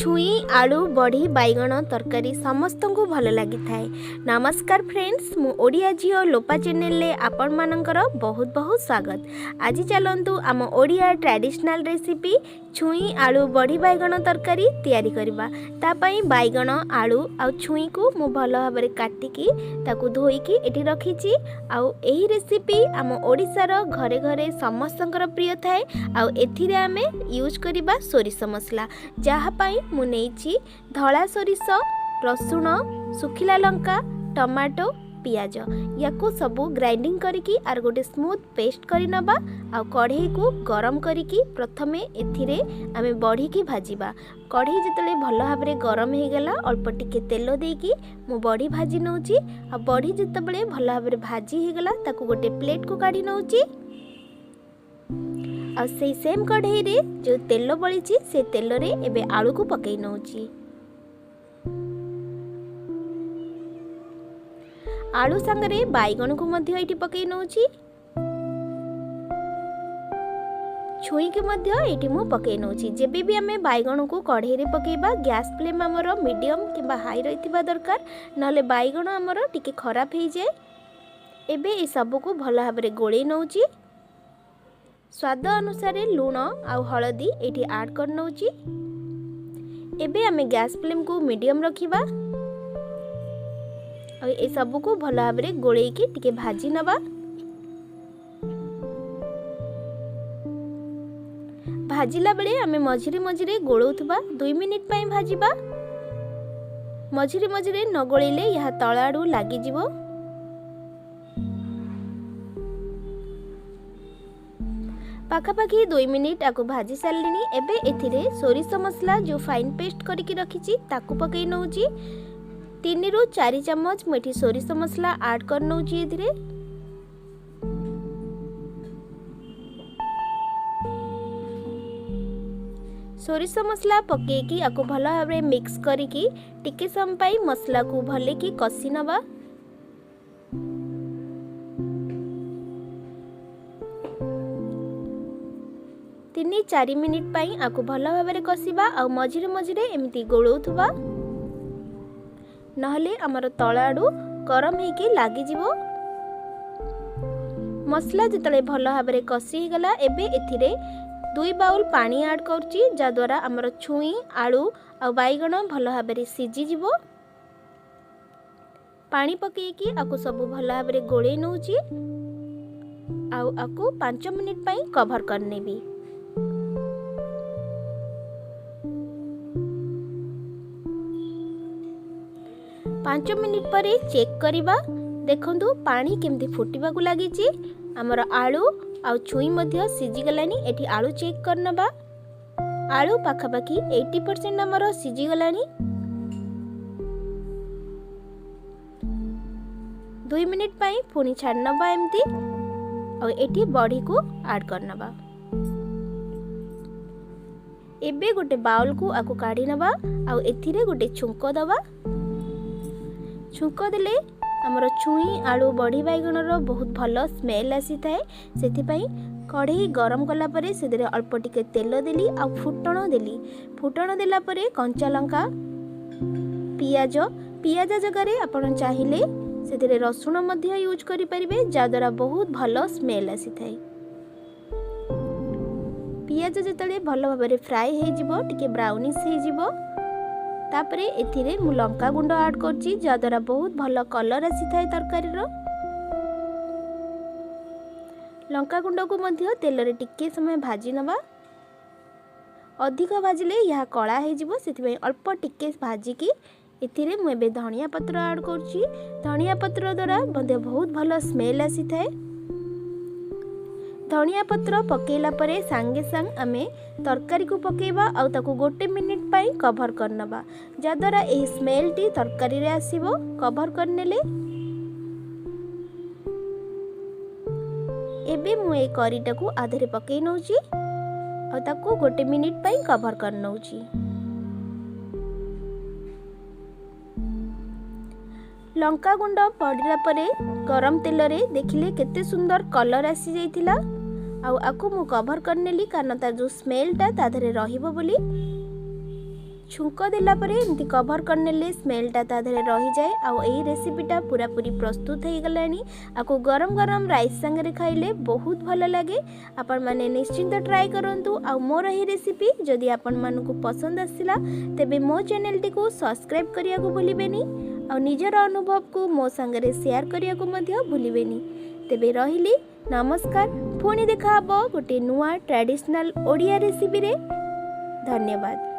छुई आलू बड़ी बैगण तरकारी समस्त को भल लगी थाए। नमस्कार फ्रेंड्स, मु ओडिया झियो लोपा चैनल ले आपण मानकर बहुत बहुत स्वागत। आज चलंतु आम ओडिया ट्रेडिशनल रेसिपी छुई आलू बड़ी बैगण तरकारी तैयारी करबा। ता पई बैगण आलू आ छुई को मु भल भाव में काटिकी ताकू धोईकी एठी रखीची। आउ एही रेसिपी आम ओडिशार घरे घरे समस्तंकर प्रिय थाए। आउ एथिरे आमे यूज करबा सोरिष मसला, जहा पई मु नेइची धला सोरिष, रसुण, सुखिला लंका, टमाटो, पियाज याकू सबू ग्राइंडिंग करिकी आर गोटे स्मूथ पेस्ट करि नबा। आ कढ़ई को गरम करिकी प्रथमे एथिरे आमे बड़ी की भाजीबा। कढ़ई जितले भल भाव में गरम हो गला अल्प टिके तेल देकी मु बड़ी भाजी नउची। आ बड़ी जितबले भल भाव में भाजी हो गला ताकू गोटे प्लेट को काढी नउची। आ से सेम कढ़ई रे जो तेल बळीची से तेल रे एबे आलू को पकई नउची। आलू संगरे बैगण को मध्य एटी पकई नउची। छुई के मध्य एटी मु पकई नउची। जेबे भी हमें बैगण को कढ़ई रे पकेबा गैस फ्लेम हमर मीडियम किबा हाई रहितबा दरकार, नले बैगण हमर टिके खराब हो जाए। एबे ए सब को भल भाव में गोळेई नउची। स्वाद अनुसार लूण आ हलदी एटी ऐड कर नउची। एबे हमें गैस फ्लेम को मीडियम रखिबा। और ए सब को भल भाव में गोळेकी टिके भाजी नबा। भाजिला बेले आमे मझिरे मझिरे गोळौथबा 2 मिनिट पई भाजिबा। मझिरे मझिरे न गोळेले यहा तळाडू लागि जिवो। पाखापाखी 2 मिनिट आको भाजी सारलिनी। एबे एथिरे सोरिष मसला जो फाइन पेस्ट करिकी रखिची ताकू पकई नउची। 3 ରୁ 4 चम्मच मेठी सोरिष मसला ऐड कर नउची। एथिरे सोरिष मसला पकेकी आको भल भाव में मिक्स करिकी टिके सम पाई मसला को भले की कसी नबा। तीन 4 मिनिट पाई आको भल भाव में कसिबा। आ मझिरे मझिरे एमती गोळौथबा, नहले हमर तळाडू गरम हेकी लागि जिवो। मसला जितले भल भाव में कसी गला एबे एथिरे 2 बाउल पानी ऐड करची, जा द्वारा हमर छुई आलू आ बैगण भल भाव में सिझी जिवो। पानी पकेकी आको सब भल भाव में गोळेई नउची। आको 5 मिनिट पई कवर कर नेबी। पांच मिनिट पर चेक करिबा। देखंतु पानी केमती फुटिबा को लागिची। हमर आलू आ छुई मध्य सिझी गलानी। एठी आलू चेक करनबा। आलू पाखापाखी 80% हमर सिझी गलानी। 2 मिनिट पई पुनी छाडनबा एमती। आ एठी बड़ी को ऐड करनबा। एबे गोटे बाउल को आको काढी नबा। आ एथिरे गोटे छुंको दबा। छुंक देले हमर छुई आलू बड़ी बैगण रो बहुत भल स्मेल आसी थाए। सेति पई कढ़ई गरम कला परे सेदरे अल्प टिके तेल देली आ फुटण देली। फुटण देला परे कंचा लंका, पियाज जगह रे आपण चाहिले सेदरे रसुण मध्य यूज करि परिबे, जा द्वारा बहुत भल स्मेल आसी थाए। पियाज जतले भल भाव में फ्राई हे जिवो, टिके ब्राउनिश हे जिवो, तापरे एथिरे मु लंका गुंड ऐड करची, जा द्वारा बहुत भल कलर आसी थाए तरकारी रो। लंका गुंड को मध्य तेल रे टिके समय भाजी नबा। अधिक भाजिले यह कला हे जिवो, सेति पई अल्प टिके भाजी की एथिरे मु एबे धनिया पत्र ऐड करची। धनिया पत्र द्वारा मध्य बहुत भल स्मेल आसी थाए। धनिया पत्र पकेला परे सांगे सांग आमे तरकारी को पकेबा आ ताकू 1 मिनिट पाई कवर करनबा, जा द्वारा एही स्मेल टी तरकारी रे आसीबो। कवर करनेले एबे मु ए करीटा को आधरे पकेई नउची आ ताकू 1 मिनिट पाई कवर कर नउची। लंका गुंड पड़िला परे गरम तेल रे देखिले केते सुंदर कलर आसी जाइथिला। आकु मु कवर करनेली कारण तार जो स्मेल ता ताधरे रहिबो बोली। छुंक देला परे एमती कभर करनेले स्मेलटा ता देहरे रही जाए। आउ एही रेसिपीटा पूरा पूरी प्रस्तुत हो गलानी। आपको गरम गरम राइस संगे खाइले बहुत भल लगे। आपण माने निश्चिंत ट्राई करंतु। आउ मोर एही रेसिपी जदि आपण मानकु पसंद आसिला तेबे मो चैनल टी को सब्सक्राइब करिया को भूलिबेनी। आउ निजर अनुभव को मो संगे शेयर करिया को मध्य भूलिबेनी। तेबे रहिली नमस्कार। पुणी देखा हबो गोटे नुआ ट्रेडिशनल ओडिया रेसिपी रे। धन्यवाद।